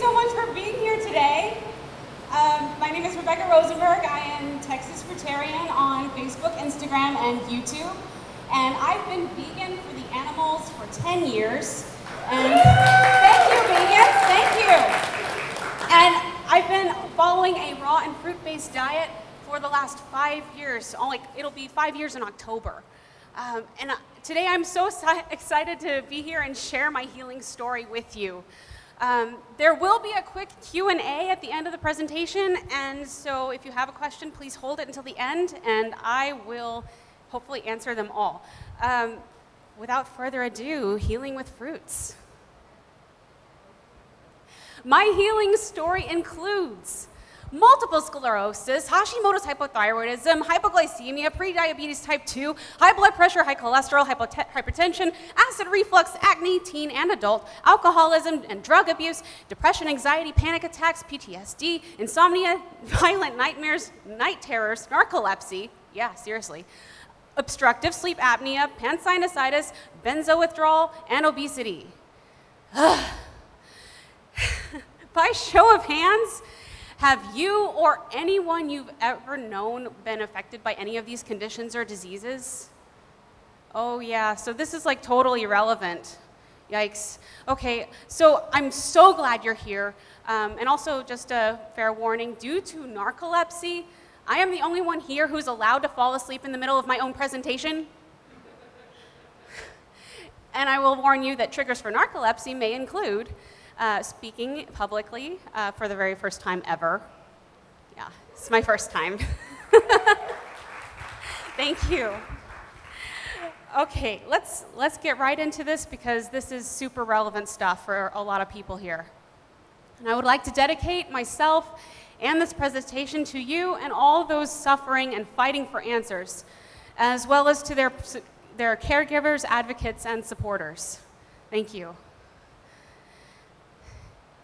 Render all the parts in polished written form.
so much for being here today. My name is Rosenberg. I am Texas Fruitarian on Facebook, Instagram, and YouTube. And I've been vegan for the animals for 10 years. And thank you, vegans, thank you. And I've been following a raw and fruit-based diet for the last 5 years. It'll be 5 years in October. Today I'm so excited to be here and share my healing story with you. There will be a quick Q&A at the end of the presentation, and so if you have a question, please hold it until the end, and I will hopefully answer them all. Without further ado, healing with fruits. My healing story includes multiple sclerosis, Hashimoto's hypothyroidism, hypoglycemia, prediabetes type 2, high blood pressure, high cholesterol, hypertension, acid reflux, acne, teen and adult, alcoholism and drug abuse, depression, anxiety, panic attacks, PTSD, insomnia, violent nightmares, night terrors, narcolepsy, yeah, seriously, obstructive sleep apnea, pansinusitis, benzo withdrawal, and obesity. By show of hands, have you or anyone you've ever known been affected by any of these conditions or diseases? Oh yeah, so this is like totally irrelevant. Yikes. Okay, so I'm so glad you're here. And also just a fair warning, due to narcolepsy, I am the only one here who's allowed to fall asleep in the middle of my own presentation. And I will warn you that triggers for narcolepsy may include speaking publicly for the very first time ever. Yeah, it's my first time. Thank you. Okay, let's get right into this because this is super relevant stuff for a lot of people here. And I would like to dedicate myself and this presentation to you and all those suffering and fighting for answers, as well as to their caregivers, advocates, and supporters. Thank you.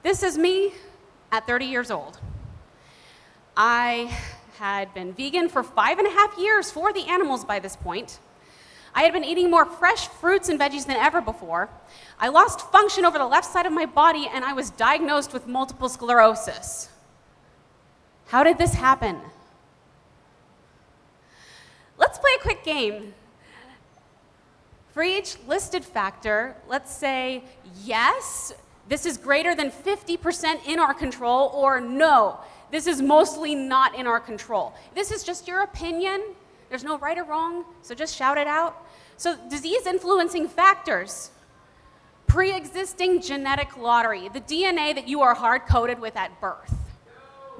This is me at 30 years old. I had been vegan for 5.5 years for the animals by this point. I had been eating more fresh fruits and veggies than ever before. I lost function over the left side of my body, and I was diagnosed with multiple sclerosis. How did this happen? Let's play a quick game. For each listed factor, let's say yes, this is greater than 50% in our control, or no, this is mostly not in our control. This is just your opinion. There's no right or wrong, so just shout it out. So disease-influencing factors, pre-existing genetic lottery, the DNA that you are hard-coded with at birth.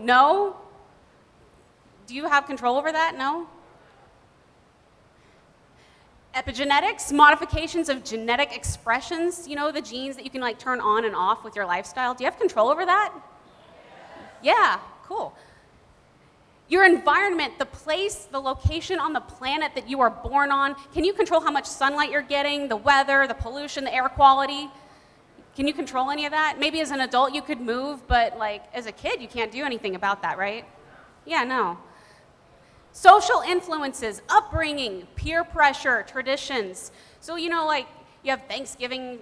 No? Do you have control over that? No? Epigenetics, modifications of genetic expressions, you know, the genes that you can like turn on and off with your lifestyle. Do you have control over that? Yeah, cool. Your environment, the place, the location on the planet that you are born on, can you control how much sunlight you're getting, the weather, the pollution, the air quality? Can you control any of that? Maybe as an adult you could move, but like as a kid you can't do anything about that, right? Yeah, no. Social influences, upbringing, peer pressure, traditions. So, you know, like you have Thanksgiving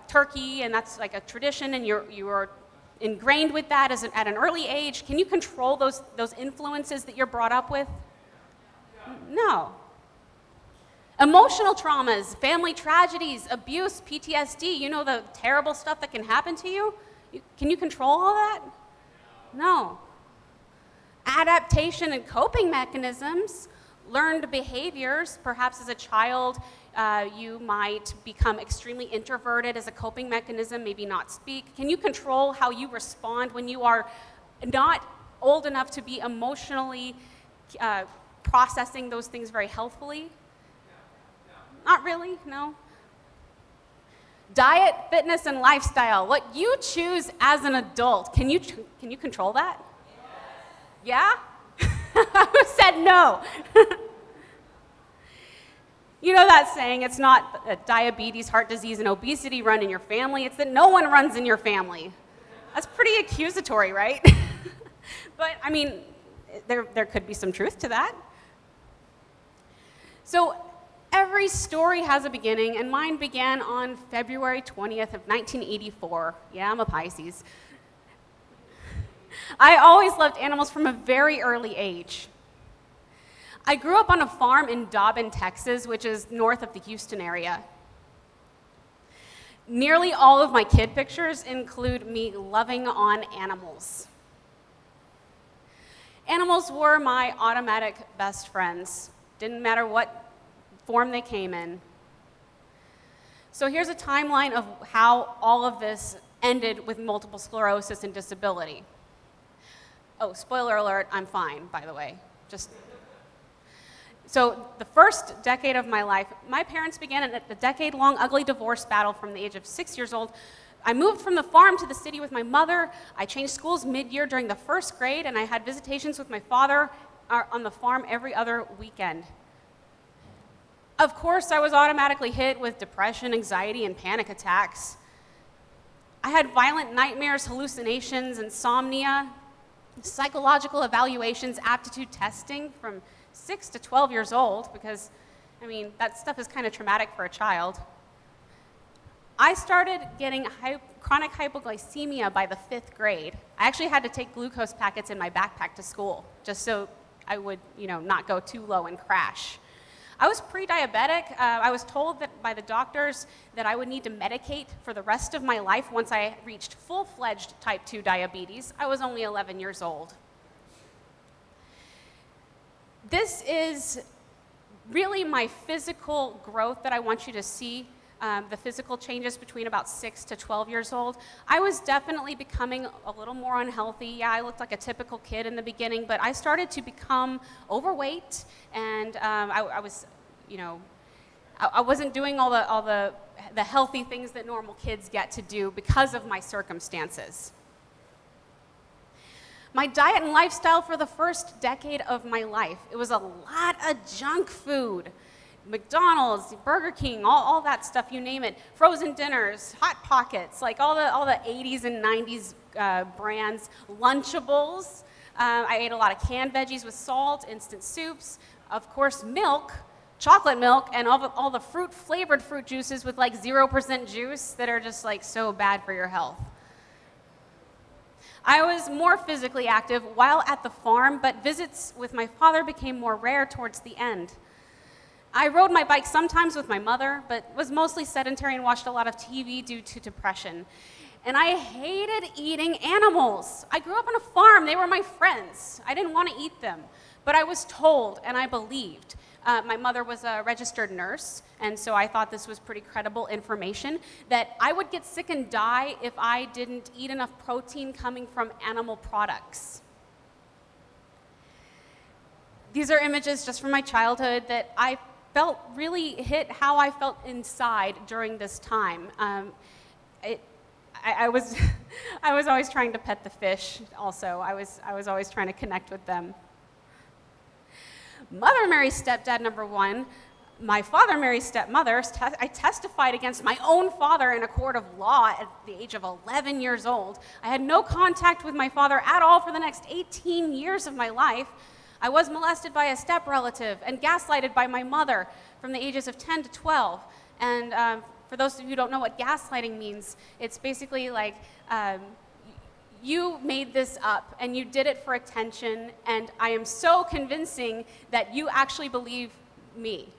turkey, and that's like a tradition, and you are ingrained with that at an early age. Can you control those influences that you're brought up with? No. Emotional traumas, family tragedies, abuse, PTSD, you know, the terrible stuff that can happen to you. Can you control all that? No. Adaptation and coping mechanisms, learned behaviors. Perhaps as a child, you might become extremely introverted as a coping mechanism, maybe not speak. Can you control how you respond when you are not old enough to be emotionally processing those things very healthfully? Not really, no. Diet, fitness, and lifestyle, what you choose as an adult, can you control that? Yeah? Who said no? You know that saying, it's not diabetes, heart disease, and obesity run in your family, it's that no one runs in your family. That's pretty accusatory, right? But, I mean, there could be some truth to that. So, every story has a beginning, and mine began on February 20th of 1984. Yeah, I'm a Pisces. I always loved animals from a very early age. I grew up on a farm in Dobbin, Texas, which is north of the Houston area. Nearly all of my kid pictures include me loving on animals. Animals were my automatic best friends. Didn't matter what form they came in. So here's a timeline of how all of this ended with multiple sclerosis and disability. Oh, spoiler alert, I'm fine, by the way. So the first decade of my life, my parents began a decade-long ugly divorce battle from the age of 6 years old. I moved from the farm to the city with my mother. I changed schools mid-year during the first grade, and I had visitations with my father on the farm every other weekend. Of course, I was automatically hit with depression, anxiety, and panic attacks. I had violent nightmares, hallucinations, insomnia, psychological evaluations, aptitude testing from 6 to 12 years old, because, I mean, that stuff is kind of traumatic for a child. I started getting chronic hypoglycemia by the 5th grade. I actually had to take glucose packets in my backpack to school, just so I would, not go too low and crash. I was pre-diabetic. I was told that by the doctors that I would need to medicate for the rest of my life once I reached full-fledged type 2 diabetes. I was only 11 years old. This is really my physical growth that I want you to see, the physical changes between about 6 to 12 years old. I was definitely becoming a little more unhealthy. Yeah, I looked like a typical kid in the beginning, but I started to become overweight, and I was, I wasn't doing all the healthy things that normal kids get to do because of my circumstances. My diet and lifestyle for the first decade of my life, it was a lot of junk food. McDonald's, Burger King, all that stuff, you name it. Frozen dinners, Hot Pockets, like all the 80s and 90s brands. Lunchables. I ate a lot of canned veggies with salt, instant soups. Of course, milk, chocolate milk, and all the flavored fruit juices with like 0% juice that are just like so bad for your health. I was more physically active while at the farm, but visits with my father became more rare towards the end. I rode my bike sometimes with my mother, but was mostly sedentary and watched a lot of TV due to depression. And I hated eating animals. I grew up on a farm. They were my friends. I didn't want to eat them, but I was told and I believed. My mother was a registered nurse, and so I thought this was pretty credible information, that I would get sick and die if I didn't eat enough protein coming from animal products. These are images just from my childhood that I felt really hit how I felt inside during this time. I was always trying to pet the fish also. I was always trying to connect with them. Mother marries stepdad number one. My father marries stepmother. I testified against my own father in a court of law at the age of 11 years old. I had no contact with my father at all for the next 18 years of my life. I was molested by a step relative and gaslighted by my mother from the ages of 10 to 12. And for those of you who don't know what gaslighting means, it's basically like you made this up and you did it for attention, and I am so convincing that you actually believe me,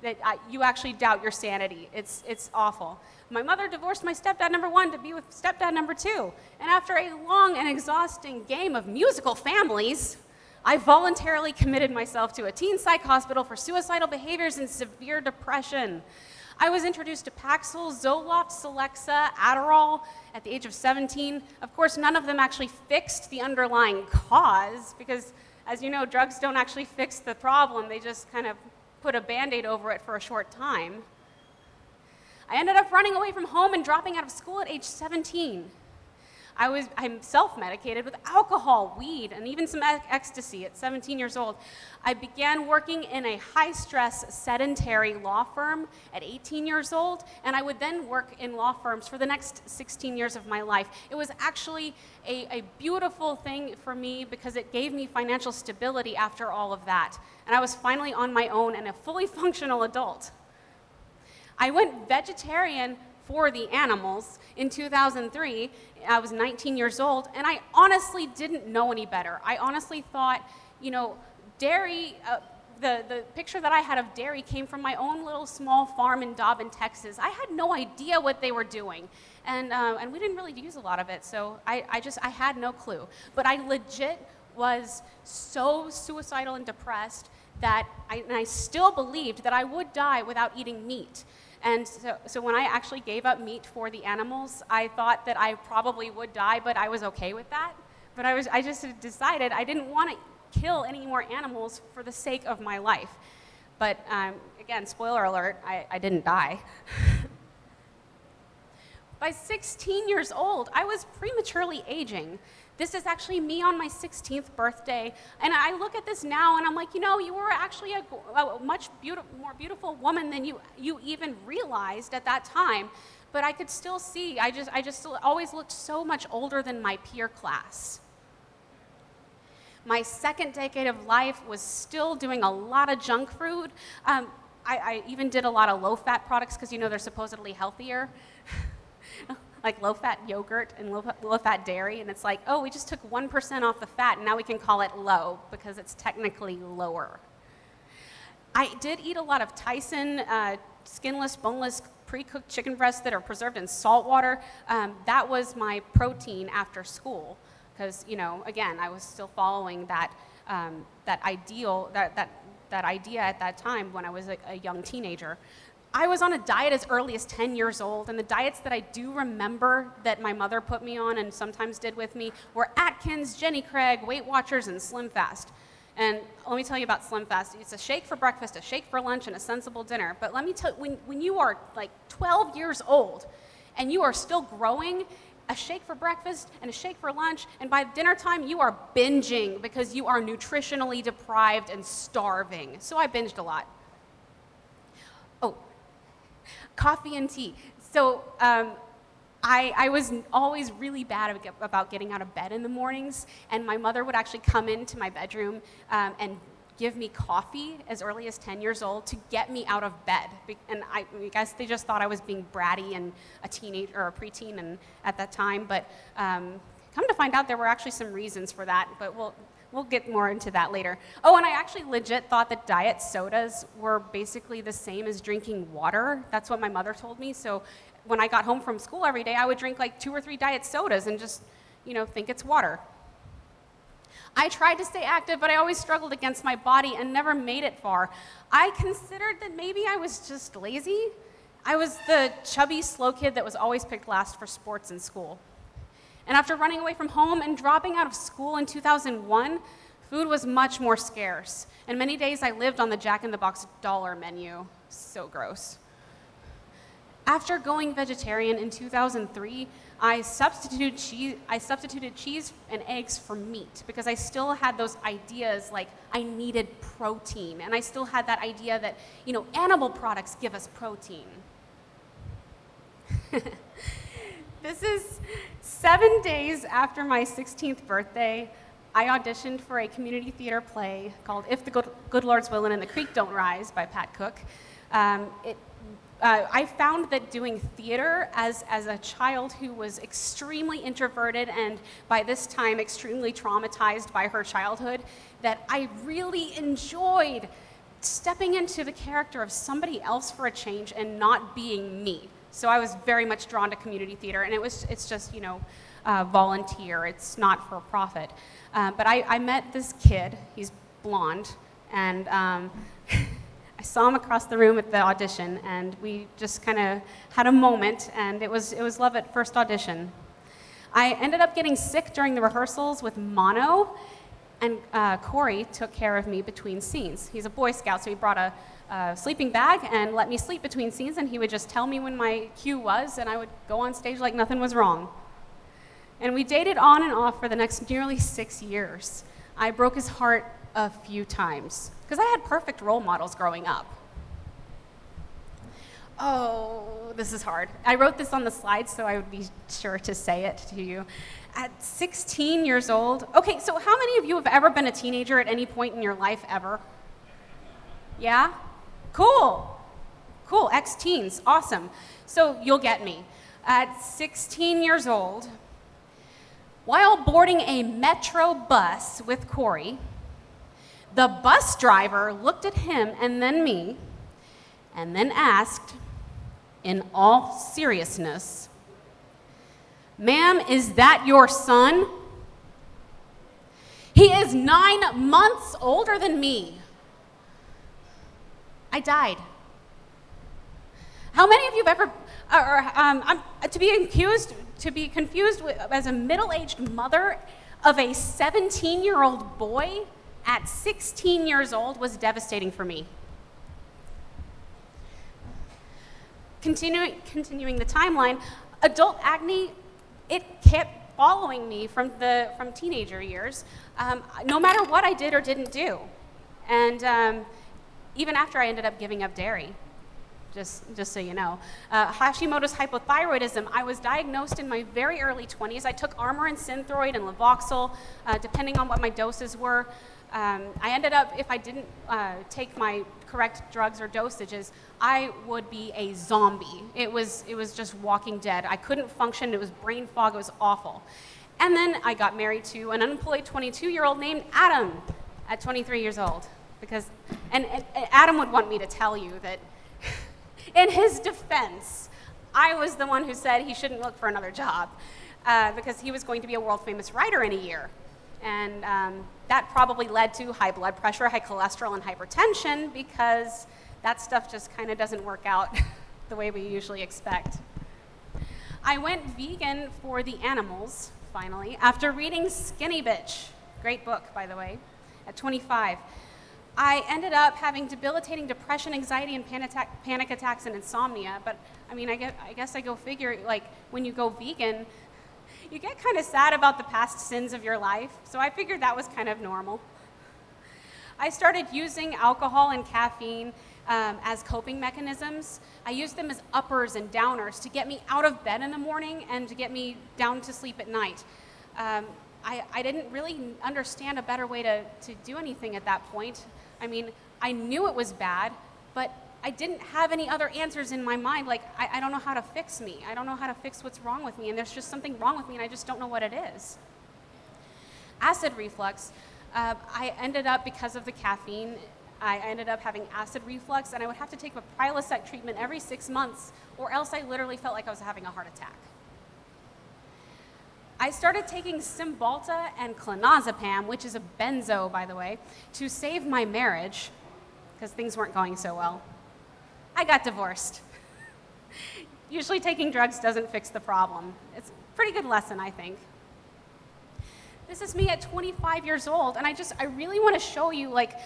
that you actually doubt your sanity. It's awful. My mother divorced my stepdad number one to be with stepdad number two, and after a long and exhausting game of musical families, I voluntarily committed myself to a teen psych hospital for suicidal behaviors and severe depression. I was introduced to Paxil, Zoloft, Celexa, Adderall at the age of 17. Of course, none of them actually fixed the underlying cause because, as you know, drugs don't actually fix the problem. They just kind of put a Band-Aid over it for a short time. I ended up running away from home and dropping out of school at age 17. I'm self-medicated with alcohol, weed, and even some ecstasy at 17 years old. I began working in a high-stress, sedentary law firm at 18 years old, and I would then work in law firms for the next 16 years of my life. It was actually a beautiful thing for me because it gave me financial stability after all of that, and I was finally on my own and a fully functional adult. I went vegetarian for the animals in 2003 I was 19 years old, and I honestly didn't know any better. I honestly thought, dairy, the picture that I had of dairy came from my own little small farm in Dobbin, Texas. I had no idea what they were doing, and we didn't really use a lot of it, so I had no clue. But I legit was so suicidal and depressed that I still believed that I would die without eating meat. And so when I actually gave up meat for the animals, I thought that I probably would die, but I was okay with that. But I just decided I didn't want to kill any more animals for the sake of my life. But again, spoiler alert, I didn't die. By 16 years old, I was prematurely aging. This is actually me on my 16th birthday, and I look at this now and I'm like, you were actually a much more beautiful woman than you even realized at that time. But I could still see, I just still always looked so much older than my peer class. My second decade of life was still doing a lot of junk food. I even did a lot of low-fat products because they're supposedly healthier. Like low-fat yogurt and low-fat dairy, and it's like, oh, we just took 1% off the fat, and now we can call it low because it's technically lower. I did eat a lot of Tyson skinless, boneless, pre-cooked chicken breasts that are preserved in salt water. That was my protein after school because, again, I was still following that idea at that time when I was a young teenager. I was on a diet as early as 10 years old, and the diets that I do remember that my mother put me on and sometimes did with me were Atkins, Jenny Craig, Weight Watchers, and Slim Fast. And let me tell you about Slim Fast. It's a shake for breakfast, a shake for lunch, and a sensible dinner. But let me tell you, when you are like 12 years old and you are still growing, a shake for breakfast and a shake for lunch, and by dinner time you are binging because you are nutritionally deprived and starving. So I binged a lot. Oh. Coffee and tea. So I was always really bad about getting out of bed in the mornings, and my mother would actually come into my bedroom and give me coffee as early as 10 years old to get me out of bed. And I guess they just thought I was being bratty and a teenager or a preteen and at that time, but come to find out there were actually some reasons for that, but we'll get more into that later. Oh, and I actually legit thought that diet sodas were basically the same as drinking water. That's what my mother told me. So when I got home from school every day, I would drink like 2 or 3 diet sodas and just, think it's water. I tried to stay active, but I always struggled against my body and never made it far. I considered that maybe I was just lazy. I was the chubby, slow kid that was always picked last for sports in school. And after running away from home and dropping out of school in 2001, food was much more scarce. And many days I lived on the Jack in the Box dollar menu. So gross. After going vegetarian in 2003, I substituted cheese and eggs for meat because I still had those ideas like I needed protein. And I still had that idea that, animal products give us protein. This is 7 days after my 16th birthday. I auditioned for a community theater play called If the Good Lord's Willin' and the Creek Don't Rise by Pat Cook. I found that doing theater as a child who was extremely introverted and by this time extremely traumatized by her childhood, that I really enjoyed stepping into the character of somebody else for a change and not being me. So I was very much drawn to community theater, and it's just, volunteer. It's not for profit. But I met this kid. He's blonde, and I saw him across the room at the audition, and we just kind of had a moment, and it was love at first audition. I ended up getting sick during the rehearsals with mono, and Corey took care of me between scenes. He's a Boy Scout, so he brought a sleeping bag and let me sleep between scenes, and he would just tell me when my cue was, and I would go on stage like nothing was wrong. And we dated on and off for the next nearly 6 years. I broke his heart a few times because I had perfect role models growing up. Oh, this is hard. I wrote this on the slide so I would be sure to say it to you. At 16 years old, okay, so how many of you have ever been a teenager at any point in your life ever? Yeah? Cool, ex-teens, awesome. So you'll get me. At 16 years old, While boarding a Metro bus with Corey, the bus driver looked at him and then me, and then asked, in all seriousness, "Ma'am, is that your son?" He is 9 months older than me. I died. How many of you have ever, to be confused with, as a middle-aged mother of a 17-year-old boy at 16 years old was devastating for me. Continuing the timeline, adult acne, it kept following me from teenager years, no matter what I did or didn't do. And even after I ended up giving up dairy, just so you know. Hashimoto's hypothyroidism, I was diagnosed in my very early 20s. I took Armour and Synthroid and Levoxyl, depending on what my doses were. I ended up, if I didn't take my correct drugs or dosages, I would be a zombie. It was just walking dead. I couldn't function. It was brain fog. It was awful. And then I got married to an unemployed 22-year-old named Adam at 23 years old. And Adam would want me to tell you that in his defense, I was the one who said he shouldn't look for another job because he was going to be a world-famous writer in a year. And that probably led to high blood pressure, high cholesterol, and hypertension because that stuff just kind of doesn't work out the way we usually expect. I went vegan for the animals, finally, after reading Skinny Bitch, great book, by the way, at 25. I ended up having debilitating depression, anxiety, and panic attacks and insomnia. But I mean, I guess I go figure, like when you go vegan, you get kind of sad about the past sins of your life. So I figured that was kind of normal. I started using alcohol and caffeine as coping mechanisms. I used them as uppers and downers to get me out of bed in the morning and to get me down to sleep at night. I didn't really understand a better way to do anything at that point. I mean, I knew it was bad, but I didn't have any other answers in my mind. Like, I don't know how to fix me. I don't know how to fix what's wrong with me, and there's just something wrong with me, and I just don't know what it is. Acid reflux, I ended up, because of the caffeine, I ended up having acid reflux, and I would have to take a Prilosec treatment every 6 months, or else I literally felt like I was having a heart attack. I started taking Cymbalta and clonazepam, which is a benzo, by the way, to save my marriage, because things weren't going so well. I got divorced. Usually taking drugs doesn't fix the problem. It's a pretty good lesson, I think. This is me at 25 years old, and I really want to show you, like,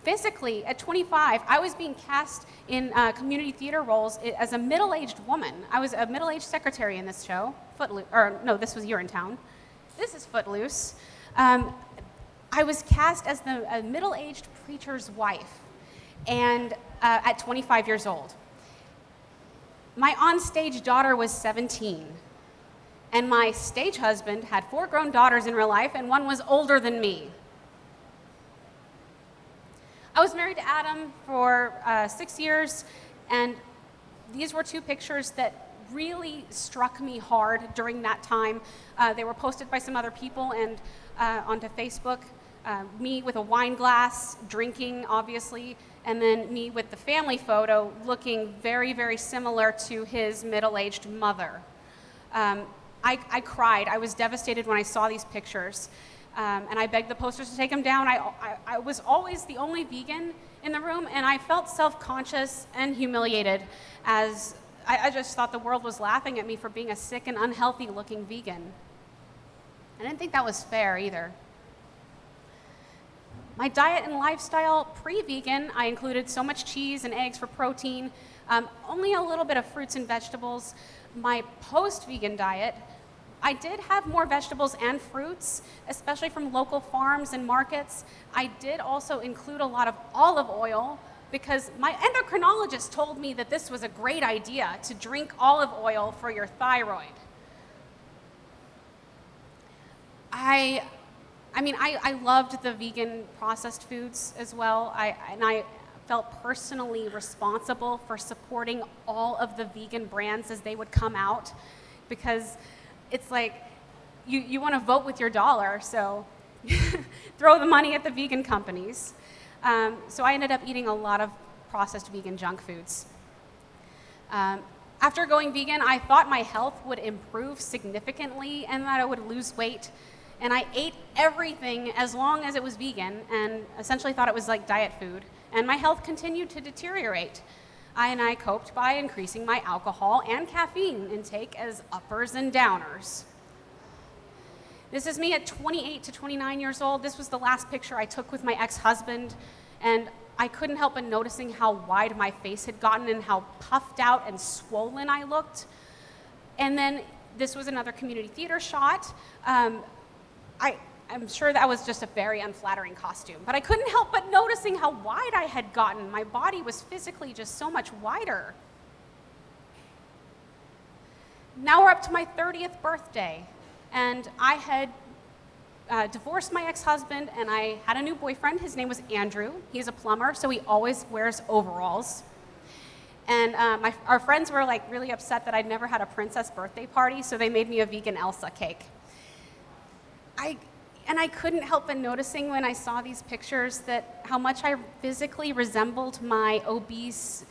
physically, at 25, I was being cast in community theater roles as a middle-aged woman. I was a middle-aged secretary in this show, Footloose, or no, this was Urinetown. This is Footloose. I was cast as a middle-aged preacher's wife, and at 25 years old. My on-stage daughter was 17, and my stage husband had 4 grown daughters in real life, and one was older than me. I was married to Adam for 6 years, and these were 2 pictures that really struck me hard during that time. They were posted by some other people and onto Facebook. Me with a wine glass, drinking, obviously, and then me with the family photo looking very, very similar to his middle-aged mother. I cried. I was devastated when I saw these pictures. And I begged the posters to take them down. I was always the only vegan in the room, and I felt self-conscious and humiliated as I just thought the world was laughing at me for being a sick and unhealthy-looking vegan. I didn't think that was fair either. My diet and lifestyle pre-vegan, I included so much cheese and eggs for protein, only a little bit of fruits and vegetables. My post-vegan diet, I did have more vegetables and fruits, especially from local farms and markets. I did also include a lot of olive oil because my endocrinologist told me that this was a great idea to drink olive oil for your thyroid. I loved the vegan processed foods as well, and I felt personally responsible for supporting all of the vegan brands as they would come out, because it's like, you want to vote with your dollar, so throw the money at the vegan companies. So I ended up eating a lot of processed vegan junk foods. After going vegan, I thought my health would improve significantly and that I would lose weight. And I ate everything as long as it was vegan and essentially thought it was like diet food. And my health continued to deteriorate. I coped by increasing my alcohol and caffeine intake as uppers and downers. This is me at 28 to 29 years old. This was the last picture I took with my ex-husband, and I couldn't help but noticing how wide my face had gotten and how puffed out and swollen I looked. And then this was another community theater shot. I'm sure that was just a very unflattering costume, but I couldn't help but noticing how wide I had gotten. My body was physically just so much wider. Now we're up to my 30th birthday, and I had divorced my ex-husband, and I had a new boyfriend. His name was Andrew. He's a plumber, so he always wears overalls. And our friends were like really upset that I'd never had a princess birthday party, so they made me a vegan Elsa cake. I couldn't help but noticing when I saw these pictures that how much I physically resembled my obese,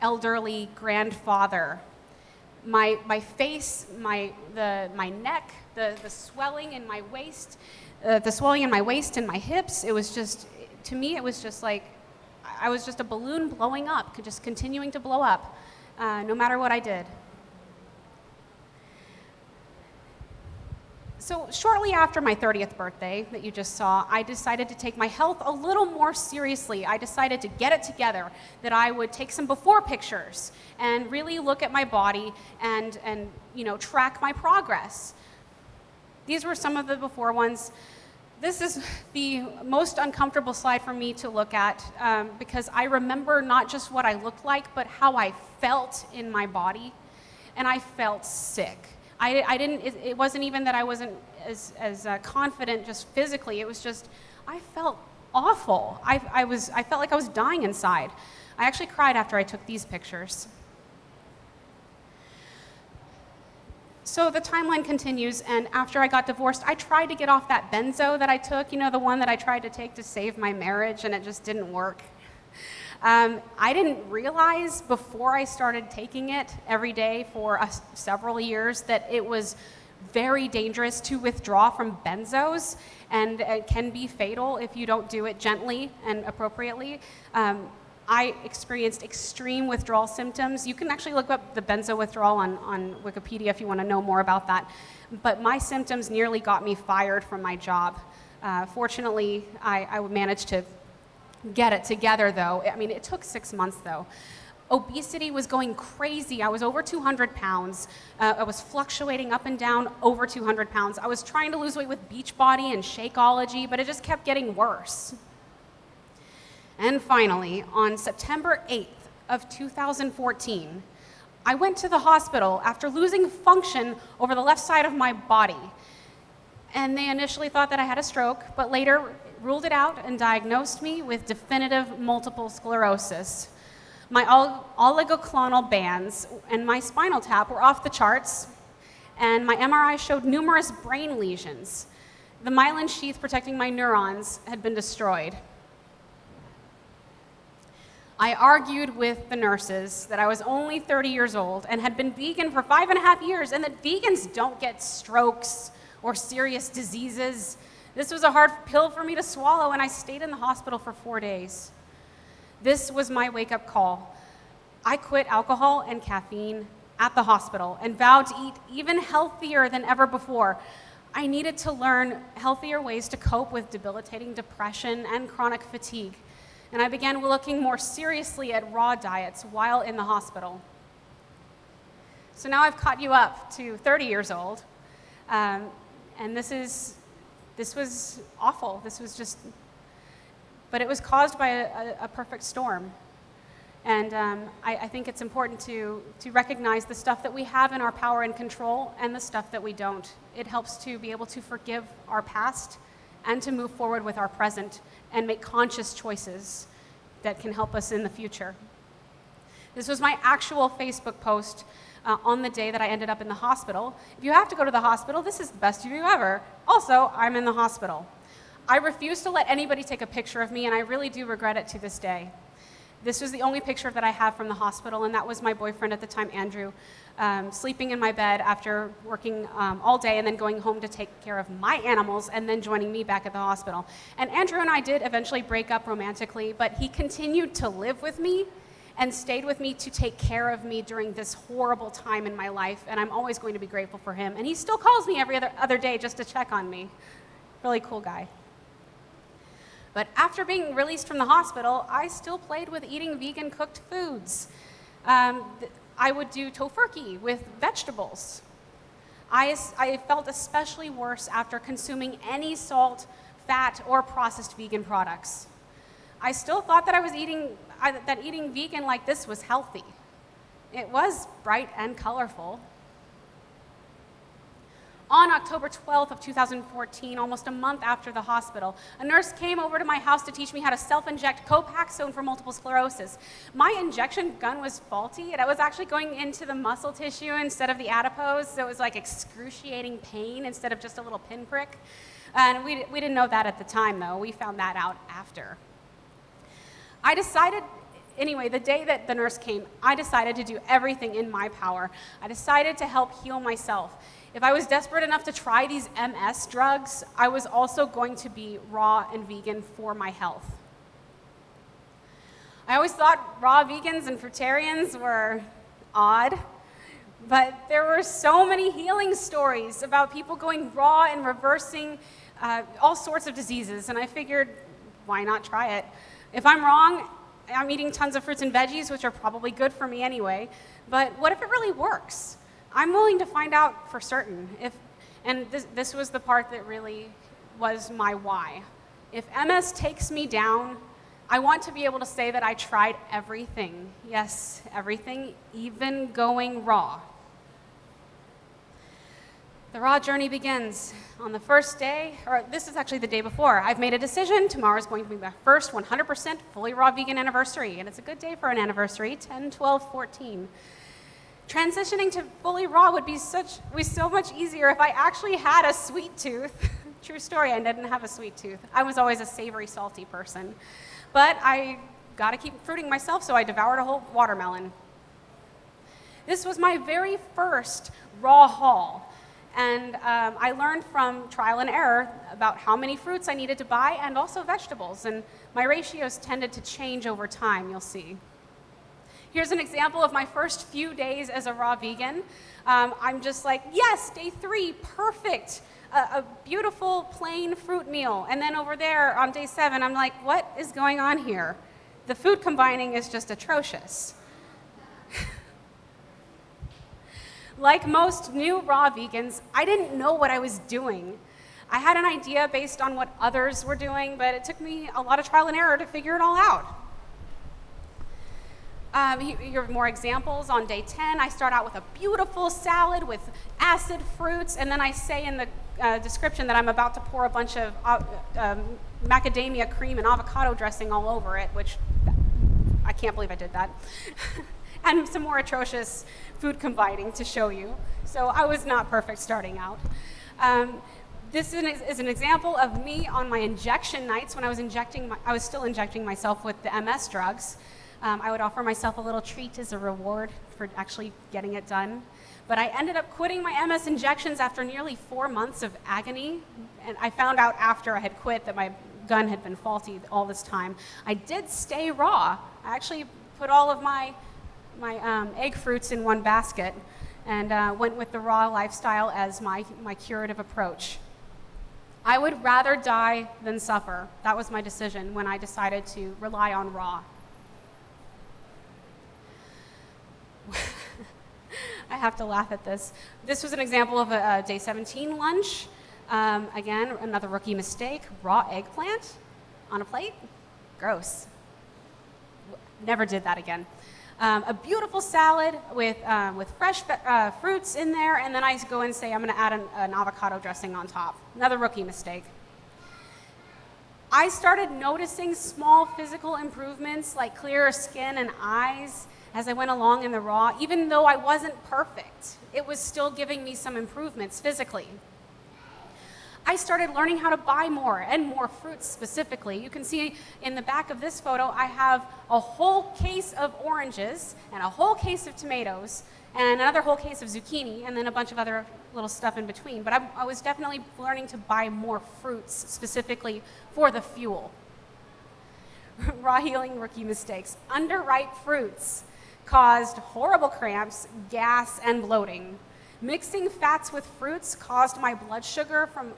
elderly grandfather. My face, my neck, the swelling in my waist, and my hips. It was just, to me, it was just like I was just a balloon blowing up, just continuing to blow up, no matter what I did. So shortly after my 30th birthday that you just saw, I decided to take my health a little more seriously. I decided to get it together, that I would take some before pictures and really look at my body and track my progress. These were some of the before ones. This is the most uncomfortable slide for me to look at because I remember not just what I looked like, but how I felt in my body, and I felt sick. It wasn't even that I wasn't as confident just physically. It was just, I felt awful. I felt like I was dying inside. I actually cried after I took these pictures. So the timeline continues, and after I got divorced, I tried to get off that benzo that I took, the one that I tried to take to save my marriage, and it just didn't work. I didn't realize before I started taking it every day for several years that it was very dangerous to withdraw from benzos, and it can be fatal if you don't do it gently and appropriately. I experienced extreme withdrawal symptoms. You can actually look up the benzo withdrawal on Wikipedia if you want to know more about that. But my symptoms nearly got me fired from my job. Fortunately, I managed to get it together, though. I mean, it took 6 months, though. Obesity was going crazy. I was over 200 pounds. I was fluctuating up and down over 200 pounds. I was trying to lose weight with Beachbody and Shakeology, but it just kept getting worse. And finally, on September 8th of 2014, I went to the hospital after losing function over the left side of my body. And they initially thought that I had a stroke, but later ruled it out and diagnosed me with definitive multiple sclerosis. My oligoclonal bands and my spinal tap were off the charts, and my MRI showed numerous brain lesions. The myelin sheath protecting my neurons had been destroyed. I argued with the nurses that I was only 30 years old and had been vegan for 5.5 years, and that vegans don't get strokes or serious diseases. This was a hard pill for me to swallow, and I stayed in the hospital for 4 days. This was my wake-up call. I quit alcohol and caffeine at the hospital and vowed to eat even healthier than ever before. I needed to learn healthier ways to cope with debilitating depression and chronic fatigue, and I began looking more seriously at raw diets while in the hospital. So now I've caught you up to 30 years old, and this was awful. But it was caused by a perfect storm. And I think it's important to recognize the stuff that we have in our power and control and the stuff that we don't. It helps to be able to forgive our past and to move forward with our present and make conscious choices that can help us in the future. This was my actual Facebook post on the day that I ended up in the hospital. If you have to go to the hospital, this is the best view ever. Also, I'm in the hospital. I refuse to let anybody take a picture of me, and I really do regret it to this day. This was the only picture that I have from the hospital, and that was my boyfriend at the time, Andrew, sleeping in my bed after working all day and then going home to take care of my animals and then joining me back at the hospital. And Andrew and I did eventually break up romantically, but he continued to live with me and stayed with me to take care of me during this horrible time in my life, and I'm always going to be grateful for him. And he still calls me every other day just to check on me. Really cool guy. But after being released from the hospital, I still played with eating vegan cooked foods. I would do tofurkey with vegetables. I felt especially worse after consuming any salt, fat, or processed vegan products. I still thought that that eating vegan like this was healthy. It was bright and colorful. On October 12th of 2014, almost a month after the hospital, a nurse came over to my house to teach me how to self-inject Copaxone for multiple sclerosis. My injection gun was faulty, and I was actually going into the muscle tissue instead of the adipose, so it was like excruciating pain instead of just a little pinprick. And we didn't know that at the time, though. We found that out after. I decided, anyway, the day that the nurse came, I decided to do everything in my power. I decided to help heal myself. If I was desperate enough to try these MS drugs, I was also going to be raw and vegan for my health. I always thought raw vegans and fruitarians were odd, but there were so many healing stories about people going raw and reversing all sorts of diseases, and I figured, why not try it? If I'm wrong, I'm eating tons of fruits and veggies, which are probably good for me anyway, but what if it really works? I'm willing to find out for certain. And this was the part that really was my why. If MS takes me down, I want to be able to say that I tried everything. Yes, everything, even going raw. The raw journey begins on the first day, or this is actually the day before. I've made a decision. Tomorrow is going to be my first 100% fully raw vegan anniversary, and it's a good day for an anniversary, 10, 12, 14. Transitioning to fully raw would be so much easier if I actually had a sweet tooth. True story, I didn't have a sweet tooth. I was always a savory, salty person. But I got to keep fruiting myself, so I devoured a whole watermelon. This was my very first raw haul. And I learned from trial and error about how many fruits I needed to buy and also vegetables. And my ratios tended to change over time, you'll see. Here's an example of my first few days as a raw vegan. I'm just like, yes, day 3, perfect. A beautiful plain fruit meal. And then over there on day 7, I'm like, what is going on here? The food combining is just atrocious. Like most new raw vegans, I didn't know what I was doing. I had an idea based on what others were doing, but it took me a lot of trial and error to figure it all out. Here are more examples. On day 10, I start out with a beautiful salad with acid fruits, and then I say in the description that I'm about to pour a bunch of macadamia cream and avocado dressing all over it, which I can't believe I did that. And some more atrocious food combining to show you. So I was not perfect starting out. This is an example of me on my injection nights when I was still injecting myself with the MS drugs. I would offer myself a little treat as a reward for actually getting it done. But I ended up quitting my MS injections after nearly 4 months of agony. And I found out after I had quit that my gun had been faulty all this time. I did stay raw. I actually put all of my egg fruits in one basket and went with the raw lifestyle as my curative approach. I would rather die than suffer. That was my decision when I decided to rely on raw. I have to laugh at this. This was an example of a day 17 lunch. Again, another rookie mistake. Raw eggplant on a plate? Gross. Never did that again. A beautiful salad with fresh fruits in there, and then I go and say I'm going to add an avocado dressing on top. Another rookie mistake. I started noticing small physical improvements like clearer skin and eyes as I went along in the raw. Even though I wasn't perfect, it was still giving me some improvements physically. I started learning how to buy more and more fruits specifically. You can see in the back of this photo, I have a whole case of oranges and a whole case of tomatoes and another whole case of zucchini and then a bunch of other little stuff in between. But I was definitely learning to buy more fruits specifically for the fuel. Raw healing rookie mistakes. Underripe fruits caused horrible cramps, gas, and bloating. Mixing fats with fruits caused my blood sugar from,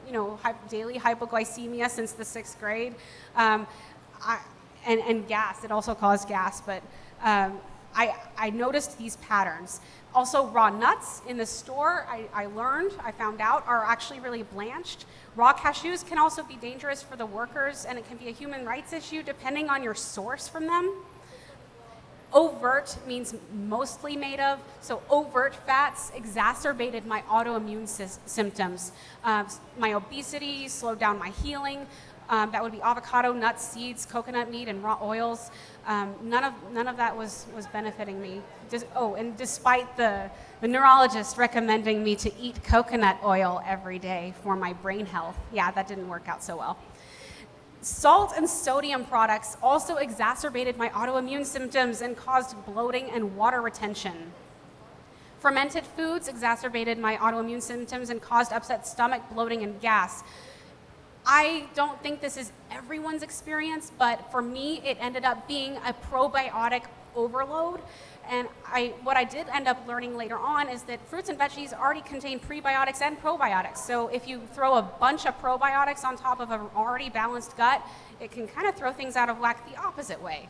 daily hypoglycemia since the 6th grade, and gas. It also caused gas, but I noticed these patterns. Also, raw nuts in the store, I found out, are actually really blanched. Raw cashews can also be dangerous for the workers, and it can be a human rights issue depending on your source from them. Overt means mostly made of, so overt fats exacerbated my autoimmune symptoms. My obesity slowed down my healing. That would be avocado, nuts, seeds, coconut meat, and raw oils. None of that was benefiting me. And despite the neurologist recommending me to eat coconut oil every day for my brain health, yeah, that didn't work out so well. Salt and sodium products also exacerbated my autoimmune symptoms and caused bloating and water retention. Fermented foods exacerbated my autoimmune symptoms and caused upset stomach, bloating, and gas. I don't think this is everyone's experience, but for me, it ended up being a probiotic overload. And what I did end up learning later on is that fruits and veggies already contain prebiotics and probiotics. So if you throw a bunch of probiotics on top of an already balanced gut, it can kind of throw things out of whack the opposite way.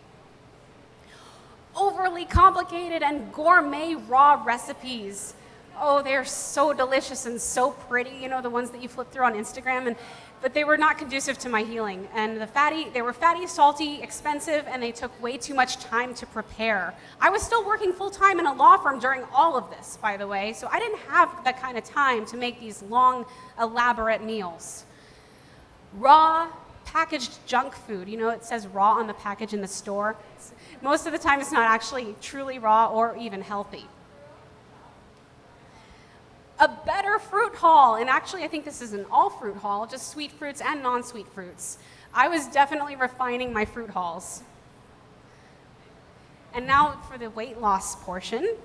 Overly complicated and gourmet raw recipes. Oh, they're so delicious and so pretty, the ones that you flip through on Instagram, but they were not conducive to my healing. And they were fatty, salty, expensive, and they took way too much time to prepare. I was still working full-time in a law firm during all of this, by the way, so I didn't have that kind of time to make these long, elaborate meals. Raw, packaged junk food. It says raw on the package in the store. Most of the time, it's not actually truly raw or even healthy. A better fruit haul, and actually I think this is an all fruit haul, just sweet fruits and non-sweet fruits. I was definitely refining my fruit hauls. And now for the weight loss portion.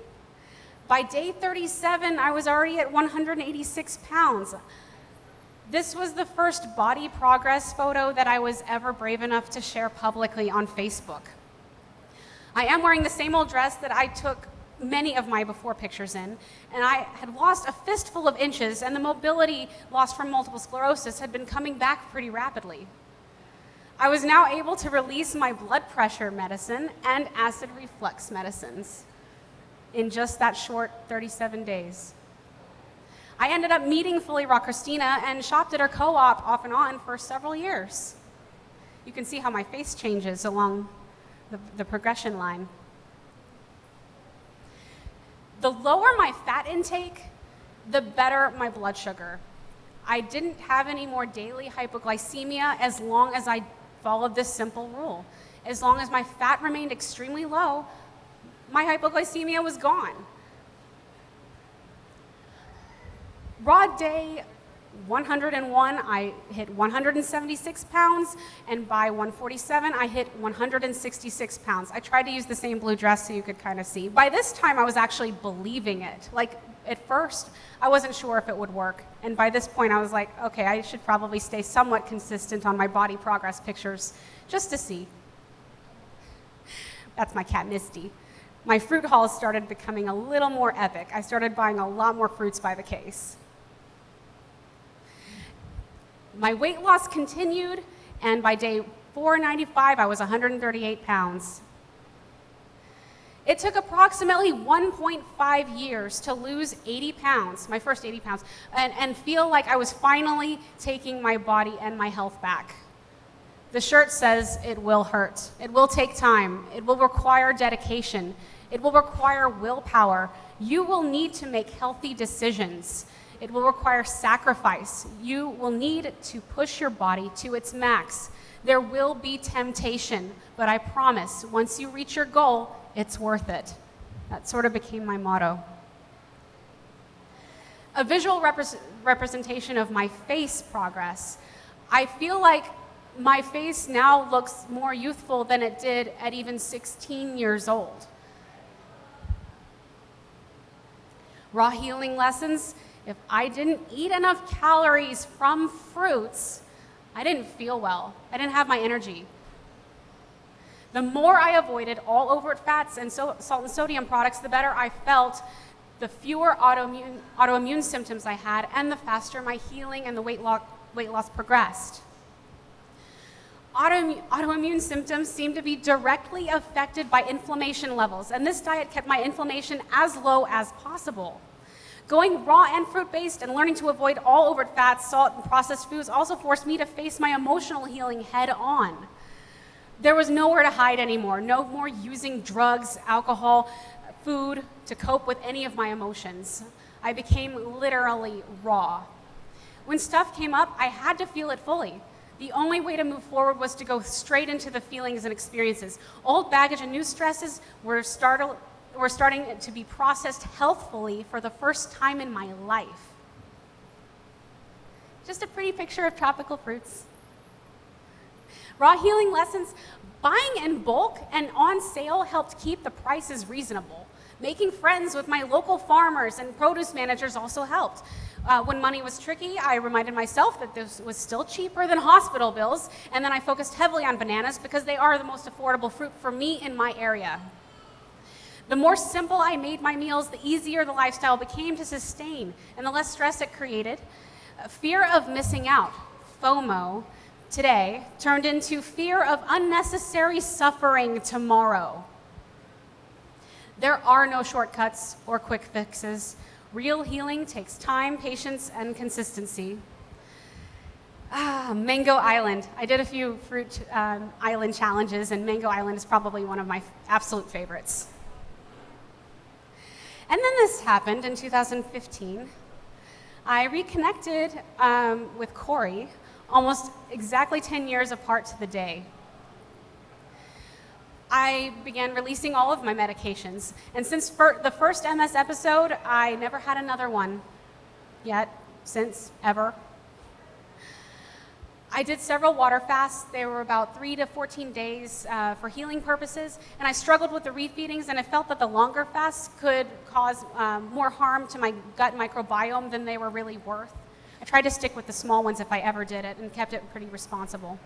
By day 37, I was already at 186 pounds. This was the first body progress photo that I was ever brave enough to share publicly on Facebook. I am wearing the same old dress that I took many of my before pictures in, and I had lost a fistful of inches, and the mobility lost from multiple sclerosis had been coming back pretty rapidly. I was now able to release my blood pressure medicine and acid reflux medicines in just that short 37 days. I ended up meeting Fully Raw Christina and shopped at her co-op off and on for several years. You can see how my face changes along the progression line. The lower my fat intake, the better my blood sugar. I didn't have any more daily hypoglycemia as long as I followed this simple rule. As long as my fat remained extremely low, my hypoglycemia was gone. Raw day 101, I hit 176 pounds, and by 147, I hit 166 pounds. I tried to use the same blue dress so you could kind of see. By this time, I was actually believing it. Like, at first, I wasn't sure if it would work, and by this point, I was like, okay, I should probably stay somewhat consistent on my body progress pictures, just to see. That's my cat, Misty. My fruit hauls started becoming a little more epic. I started buying a lot more fruits by the case. My weight loss continued, and by day 495, I was 138 pounds. It took approximately 1.5 years to lose 80 pounds, my first 80 pounds, and feel like I was finally taking my body and my health back. The shirt says it will hurt. It will take time. It will require dedication. It will require willpower. You will need to make healthy decisions. It will require sacrifice. You will need to push your body to its max. There will be temptation, but I promise, once you reach your goal, it's worth it. That sort of became my motto. A visual representation of my face progress. I feel like my face now looks more youthful than it did at even 16 years old. Raw healing lessons. If I didn't eat enough calories from fruits, I didn't feel well. I didn't have my energy. The more I avoided all overt fats and salt and sodium products, the better I felt, the fewer autoimmune symptoms I had, and the faster my healing and the weight loss progressed. Autoimmune symptoms seem to be directly affected by inflammation levels, and this diet kept my inflammation as low as possible. Going raw and fruit-based and learning to avoid all overt fats, salt, and processed foods also forced me to face my emotional healing head on. There was nowhere to hide anymore, no more using drugs, alcohol, food to cope with any of my emotions. I became literally raw. When stuff came up, I had to feel it fully. The only way to move forward was to go straight into the feelings and experiences. Old baggage and new stresses were starting to be processed healthfully for the first time in my life. Just a pretty picture of tropical fruits. Raw healing lessons. Buying in bulk and on sale helped keep the prices reasonable. Making friends with my local farmers and produce managers also helped. When money was tricky, I reminded myself that this was still cheaper than hospital bills, and then I focused heavily on bananas because they are the most affordable fruit for me in my area. The more simple I made my meals, the easier the lifestyle became to sustain, and the less stress it created. Fear of missing out, FOMO, today turned into fear of unnecessary suffering tomorrow. There are no shortcuts or quick fixes. Real healing takes time, patience, and consistency. Mango Island. I did a few fruit island challenges, and Mango Island is probably one of my absolute favorites. And then this happened in 2015. I reconnected with Corey almost exactly 10 years apart to the day. I began releasing all of my medications, and since the first MS episode, I never had another one yet, since, ever. I did several water fasts. They were about 3 to 14 days for healing purposes, and I struggled with the refeedings, and I felt that the longer fasts could cause more harm to my gut microbiome than they were really worth. I tried to stick with the small ones if I ever did it, and kept it pretty responsible.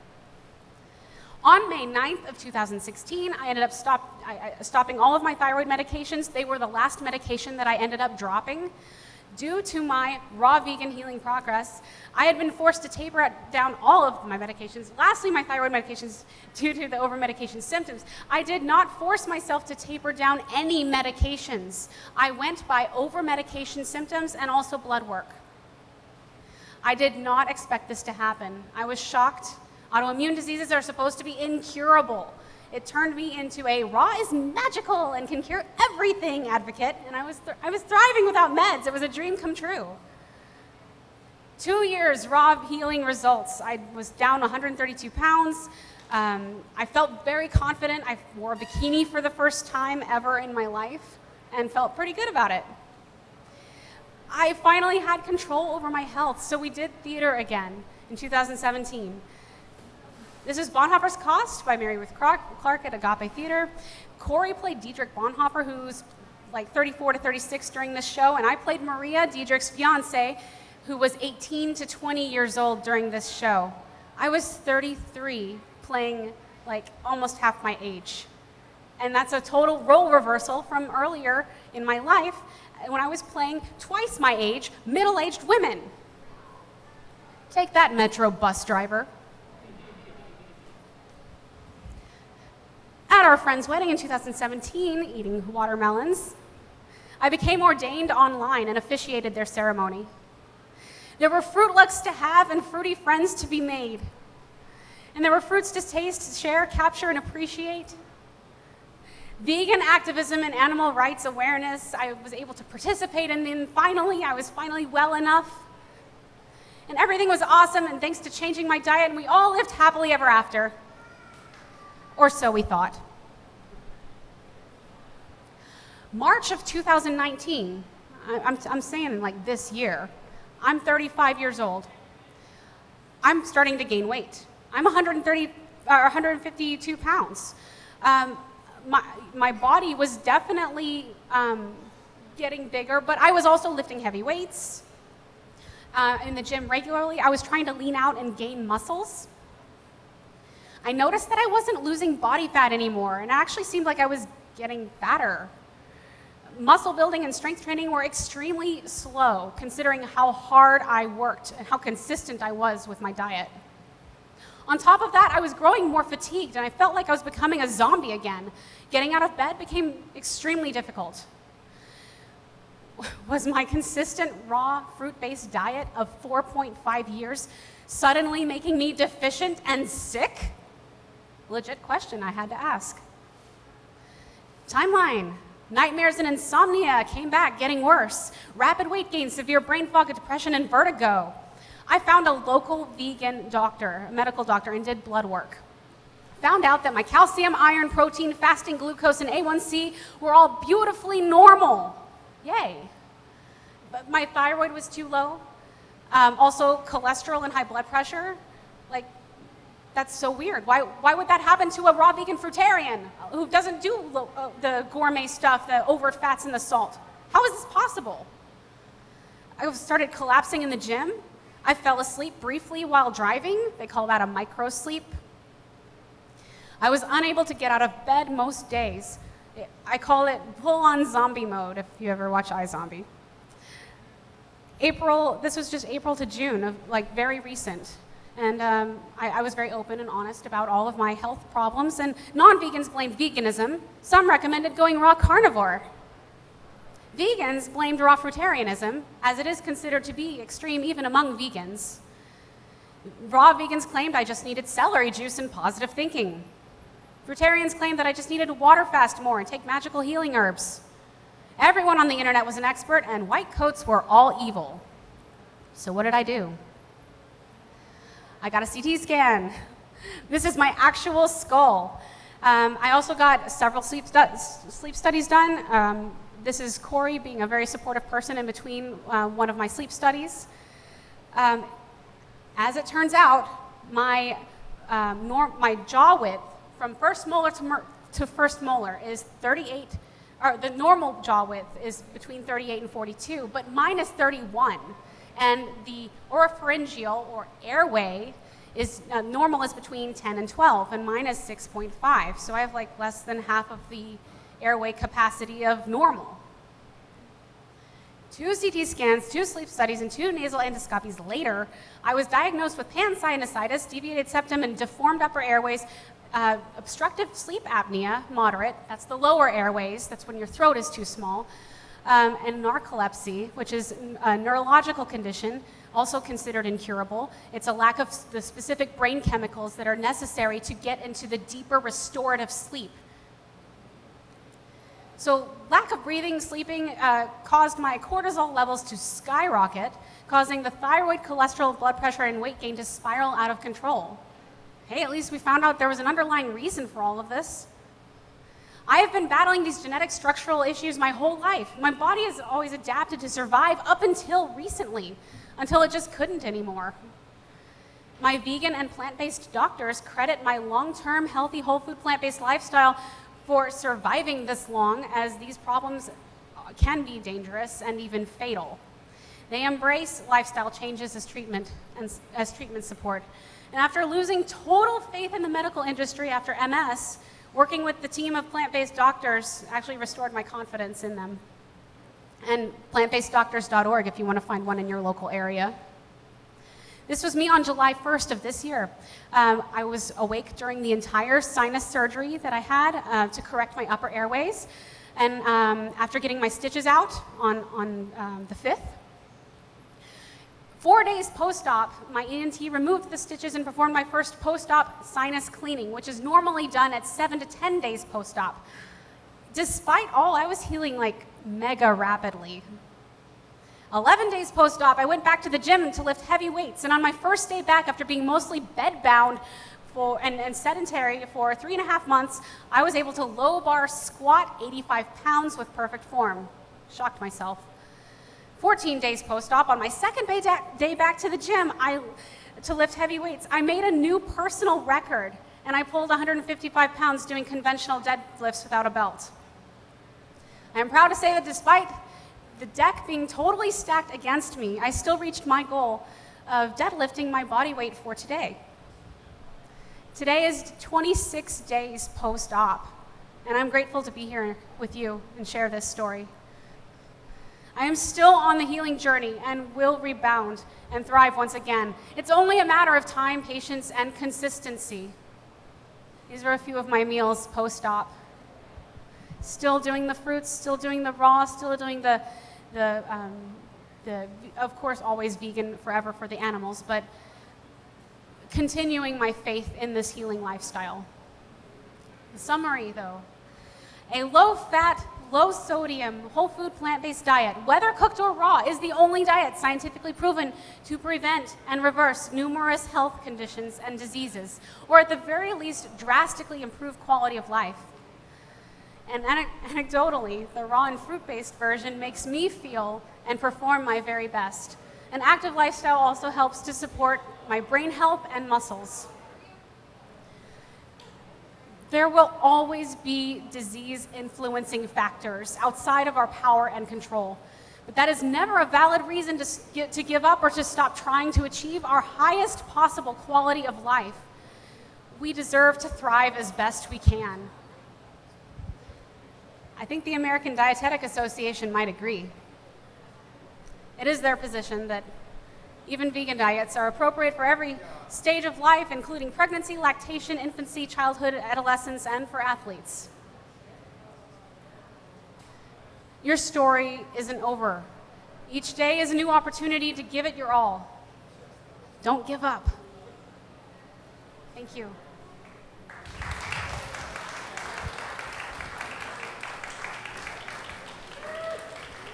On May 9th of 2016, I ended up stopping all of my thyroid medications. They were the last medication that I ended up dropping. Due to my raw vegan healing progress, I had been forced to taper down all of my medications. Lastly, my thyroid medications due to the over-medication symptoms. I did not force myself to taper down any medications. I went by over-medication symptoms and also blood work. I did not expect this to happen. I was shocked. Autoimmune diseases are supposed to be incurable. It turned me into a raw is magical and can cure everything advocate, and I was thriving without meds. It was a dream come true. 2 years, raw healing results. I was down 132 pounds. I felt very confident. I wore a bikini for the first time ever in my life and felt pretty good about it. I finally had control over my health, so we did theater again in 2017. This is Bonhoeffer's Cost by Mary Ruth Clark at Agape Theater. Corey played Dietrich Bonhoeffer, who's like 34 to 36 during this show, and I played Maria, Dietrich's fiance, who was 18 to 20 years old during this show. I was 33, playing like almost half my age. And that's a total role reversal from earlier in my life when I was playing twice my age, middle-aged women. Take that, Metro bus driver. At our friend's wedding in 2017, eating watermelons, I became ordained online and officiated their ceremony. There were fruit looks to have and fruity friends to be made. And there were fruits to taste, share, capture, and appreciate. Vegan activism and animal rights awareness, I was able to participate in, and finally, I was finally well enough. And everything was awesome, and thanks to changing my diet, and we all lived happily ever after. Or so we thought. March of 2019, I'm saying like this year, I'm 35 years old. I'm starting to gain weight. I'm 152 pounds. My body was definitely getting bigger, but I was also lifting heavy weights in the gym regularly. I was trying to lean out and gain muscles. I noticed that I wasn't losing body fat anymore, and it actually seemed like I was getting fatter. Muscle building and strength training were extremely slow, considering how hard I worked and how consistent I was with my diet. On top of that, I was growing more fatigued, and I felt like I was becoming a zombie again. Getting out of bed became extremely difficult. Was my consistent raw fruit-based diet of 4.5 years suddenly making me deficient and sick? Legit question I had to ask. Timeline. Nightmares and insomnia came back, getting worse. Rapid weight gain, severe brain fog, depression, and vertigo. I found a local vegan doctor, a medical doctor, and did blood work. Found out that my calcium, iron, protein, fasting glucose, and A1C were all beautifully normal. Yay. But my thyroid was too low. Also, cholesterol and high blood pressure. Like, that's so weird. Why would that happen to a raw vegan fruitarian who doesn't do the gourmet stuff, the overt fats and the salt? How is this possible? I started collapsing in the gym. I fell asleep briefly while driving. They call that a micro sleep. I was unable to get out of bed most days. I call it full-on zombie mode, if you ever watch iZombie. This was just April to June, of like very recent. And I was very open and honest about all of my health problems, and non-vegans blamed veganism. Some recommended going raw carnivore. Vegans blamed raw fruitarianism, as it is considered to be extreme even among vegans. Raw vegans claimed I just needed celery juice and positive thinking. Fruitarians claimed that I just needed to water fast more and take magical healing herbs. Everyone on the internet was an expert, and white coats were all evil. So what did I do? I got a CT scan. This is my actual skull. I also got several sleep studies done. This is Corey being a very supportive person in between one of my sleep studies. As it turns out, my jaw width from first molar to first molar is 38, or the normal jaw width is between 38 and 42, but mine is 31. And the oropharyngeal, or airway, is normal is between 10 and 12, and mine is 6.5. So I have like less than half of the airway capacity of normal. 2 CT scans, 2 sleep studies, and 2 nasal endoscopies later, I was diagnosed with pansinusitis, deviated septum, and deformed upper airways, obstructive sleep apnea, moderate, that's the lower airways, that's when your throat is too small, and narcolepsy, which is a neurological condition, also considered incurable. It's a lack of the specific brain chemicals that are necessary to get into the deeper restorative sleep. So lack of breathing, sleeping caused my cortisol levels to skyrocket, causing the thyroid, cholesterol, blood pressure, and weight gain to spiral out of control. Hey, at least we found out there was an underlying reason for all of this. I have been battling these genetic structural issues my whole life. My body has always adapted to survive up until recently, until it just couldn't anymore. My vegan and plant-based doctors credit my long-term healthy whole food plant-based lifestyle for surviving this long, as these problems can be dangerous and even fatal. They embrace lifestyle changes as treatment and as treatment support. And after losing total faith in the medical industry after MS, working with the team of plant-based doctors actually restored my confidence in them. And plantbaseddoctors.org if you want to find one in your local area. This was me on July 1st of this year. I was awake during the entire sinus surgery that I had to correct my upper airways. And after getting my stitches out on the 5th, 4 days post-op, my ENT removed the stitches and performed my first post-op sinus cleaning, which is normally done at 7 to 10 days post-op. Despite all, I was healing like mega rapidly. 11 days post-op, I went back to the gym to lift heavy weights, and on my first day back, after being mostly bed-bound and sedentary for 3.5 months, I was able to low bar squat 85 pounds with perfect form. Shocked myself. 14 days post-op, on my second day back to the gym, to lift heavy weights, I made a new personal record, and I pulled 155 pounds doing conventional deadlifts without a belt. I am proud to say that despite the deck being totally stacked against me, I still reached my goal of deadlifting my body weight for today. Today is 26 days post-op, and I'm grateful to be here with you and share this story. I am still on the healing journey and will rebound and thrive once again. It's only a matter of time, patience, and consistency. These are a few of my meals post-op. Still doing the fruits, still doing the raw, still doing the of course, always vegan forever for the animals, but continuing my faith in this healing lifestyle. The summary, though: a low-fat, low-sodium, whole food, plant-based diet, whether cooked or raw, is the only diet scientifically proven to prevent and reverse numerous health conditions and diseases, or at the very least, drastically improve quality of life. And anecdotally, the raw and fruit-based version makes me feel and perform my very best. An active lifestyle also helps to support my brain health and muscles. There will always be disease-influencing factors outside of our power and control, but that is never a valid reason to give up or to stop trying to achieve our highest possible quality of life. We deserve to thrive as best we can. I think the American Dietetic Association might agree. It is their position that even vegan diets are appropriate for every stage of life, including pregnancy, lactation, infancy, childhood, adolescence, and for athletes. Your story isn't over. Each day is a new opportunity to give it your all. Don't give up. Thank you.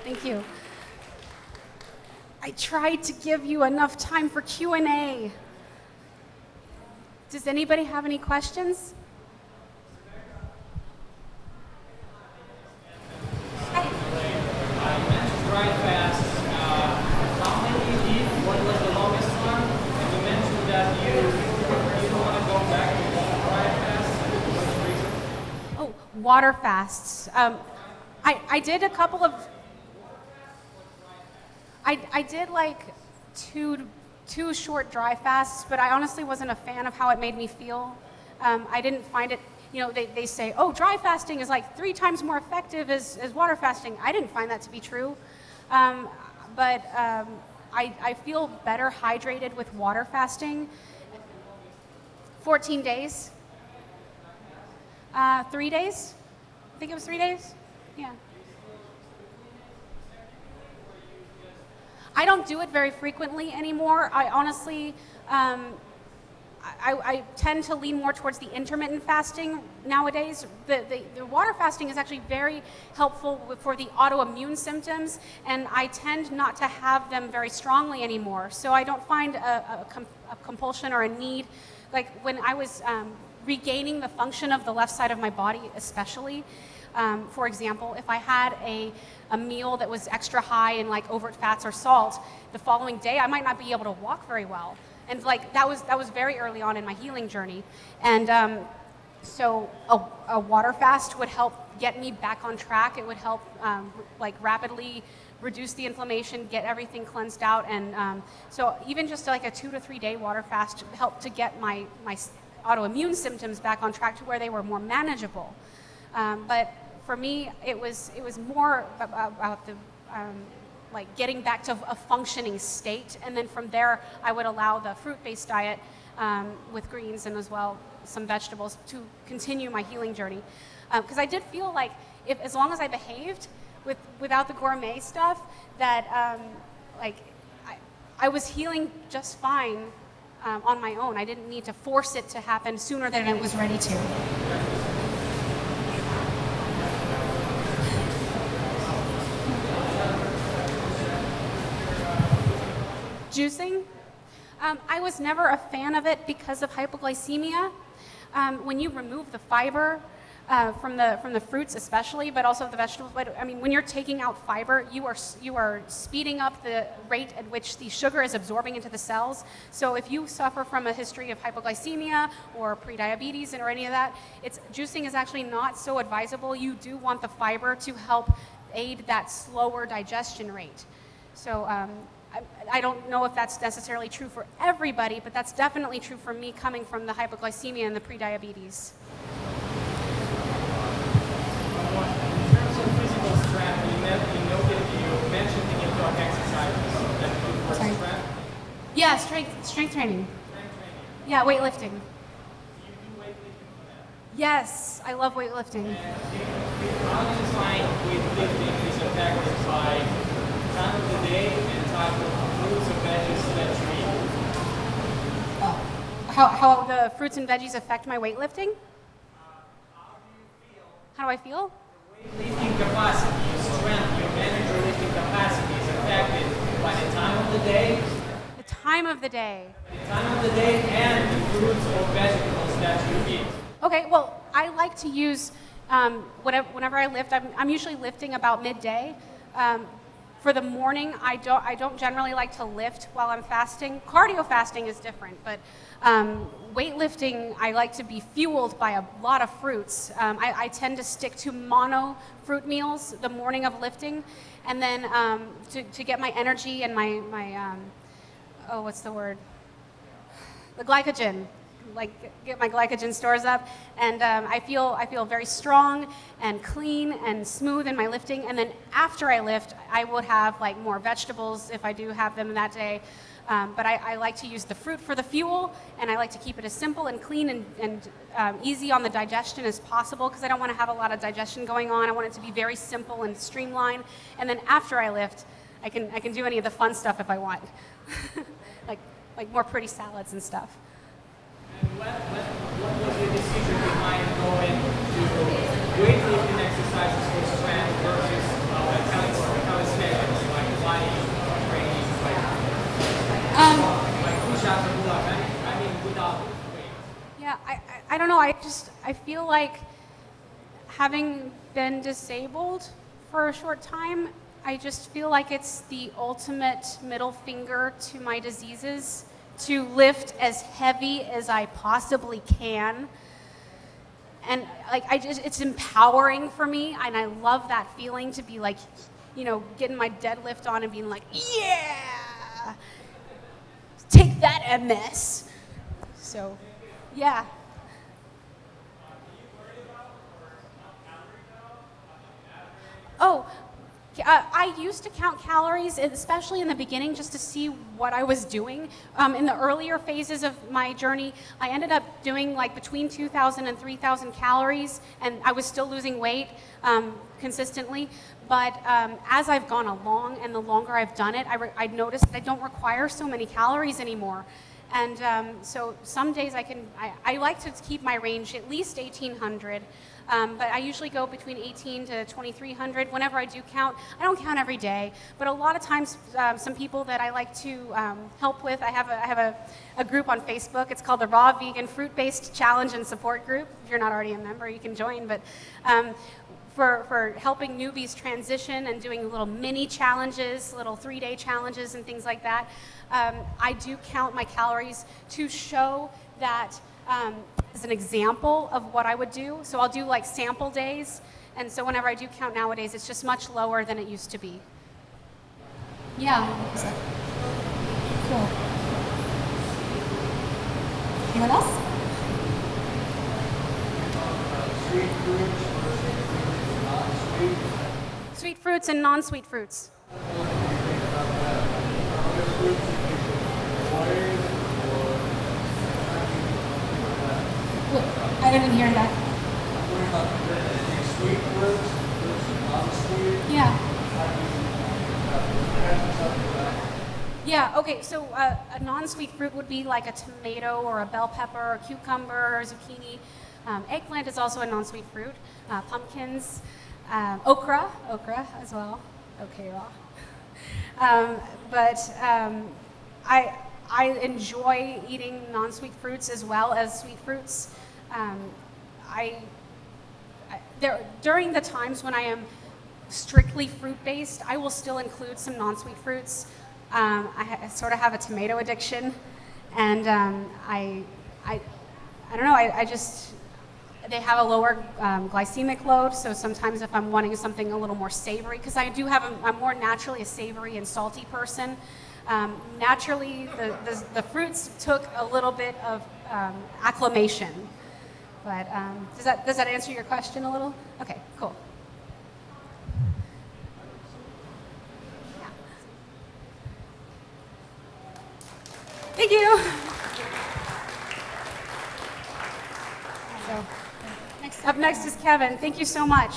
Thank you. I tried to give you enough time for Q&A. Does anybody have any questions? Dry fast. How many you eat? What was the longest one? And you mentioned that you don't want to go back to dry fast. What's the reason? Oh, water fasts. I did a couple of. I did like two short dry fasts, but I honestly wasn't a fan of how it made me feel. I didn't find it, they say, oh, dry fasting is like 3 times more effective as water fasting. I didn't find that to be true. But I feel better hydrated with water fasting. 14 days. 3 days? I think it was 3 days? Yeah. I don't do it very frequently anymore. I honestly, I tend to lean more towards the intermittent fasting nowadays. The water fasting is actually very helpful for the autoimmune symptoms, and I tend not to have them very strongly anymore. So I don't find a compulsion or a need. Like when I was regaining the function of the left side of my body especially, for example, if I had a meal that was extra high in like overt fats or salt, the following day I might not be able to walk very well. And like that was very early on in my healing journey. And so a water fast would help get me back on track. It would help like rapidly reduce the inflammation, get everything cleansed out. And so even just like a 2 to 3 day water fast helped to get my autoimmune symptoms back on track to where they were more manageable. But for me, it was more about the like getting back to a functioning state, and then from there, I would allow the fruit-based diet with greens and as well some vegetables to continue my healing journey. Because I did feel like as long as I behaved without the gourmet stuff, that like I was healing just fine on my own. I didn't need to force it to happen sooner than it was ready to. Juicing. I was never a fan of it because of hypoglycemia. When you remove the fiber from the fruits especially, but also the vegetables, but I mean, when you're taking out fiber, you are speeding up the rate at which the sugar is absorbing into the cells. So if you suffer from a history of hypoglycemia or prediabetes or any of that, juicing is actually not so advisable. You do want the fiber to help aid that slower digestion rate. So I don't know if that's necessarily true for everybody, but that's definitely true for me coming from the hypoglycemia and the prediabetes. In terms of physical strength, you mentioned that you've done exercises that you do for strength. Yeah, strength training. Yeah, weightlifting. Do you do weightlifting for that? Yes, I love weightlifting. And how do you find weightlifting is affected by time of the day and type of fruits or veggies that you eat? How the fruits and veggies affect my weightlifting? How do you feel? How do I feel? The weightlifting capacity, your strength, your energy lifting capacity is affected by the time of the day. The time of the day. The time of the day and the fruits or vegetables that you eat. Okay, well, I like to use, whenever I lift, I'm usually lifting about midday. For the morning, I don't generally like to lift while I'm fasting. Cardio fasting is different, but weightlifting, I like to be fueled by a lot of fruits. I tend to stick to mono fruit meals the morning of lifting, and then to get my energy and my what's the word? The glycogen. Like get my glycogen stores up, and I feel very strong and clean and smooth in my lifting. And then after I lift, I would have like more vegetables if I do have them that day. But I like to use the fruit for the fuel, and I like to keep it as simple and clean and easy on the digestion as possible, because I don't want to have a lot of digestion going on. I want it to be very simple and streamlined. And then after I lift, I can do any of the fun stuff if I want, like more pretty salads and stuff. And what was the decision behind going to weightlifting exercises for strength versus calisthenics, like body training, like push-ups and pull-ups? I mean, without weight. Yeah, I don't know. I feel like having been disabled for a short time, I just feel like it's the ultimate middle finger to my diseases to lift as heavy as I possibly can. And like it's empowering for me, and I love that feeling to be like, getting my deadlift on and being like, yeah, take that, MS. So, yeah. Oh, I used to count calories, especially in the beginning, just to see what I was doing. In the earlier phases of my journey, I ended up doing like between 2,000 and 3,000 calories, and I was still losing weight consistently. But as I've gone along and the longer I've done it, I noticed that I don't require so many calories anymore. And so some days I like to keep my range at least 1,800. But I usually go between 18 to 2,300 whenever I do count. I don't count every day, but a lot of times some people that I like to help with, I have a group on Facebook. It's called the Raw Vegan Fruit-Based Challenge and Support Group. If you're not already a member, you can join. But for helping newbies transition and doing little mini challenges, little 3-day challenges and things like that, I do count my calories to show that as an example of what I would do. So I'll do like sample days, and so whenever I do count nowadays, it's just much lower than it used to be. Yeah. Cool. Anyone else? Sweet fruits versus non-sweet. Sweet fruits and non-sweet fruits. I didn't hear that. Sweet fruits versus non-sweet. Yeah. Yeah, okay, so a non-sweet fruit would be like a tomato or a bell pepper or cucumber or zucchini. Eggplant is also a non-sweet fruit. Pumpkins, okra as well. Okay, raw. I enjoy eating non-sweet fruits as well as sweet fruits. During the times when I am strictly fruit-based, I will still include some non-sweet fruits. I sort of have a tomato addiction, and I don't know, I just, they have a lower glycemic load, so sometimes if I'm wanting something a little more savory, because I'm more naturally a savory and salty person, naturally the fruits took a little bit of acclimation. But does that answer your question a little? Okay, cool. Yeah. Thank you. So, up next is Kevin. Thank you so much.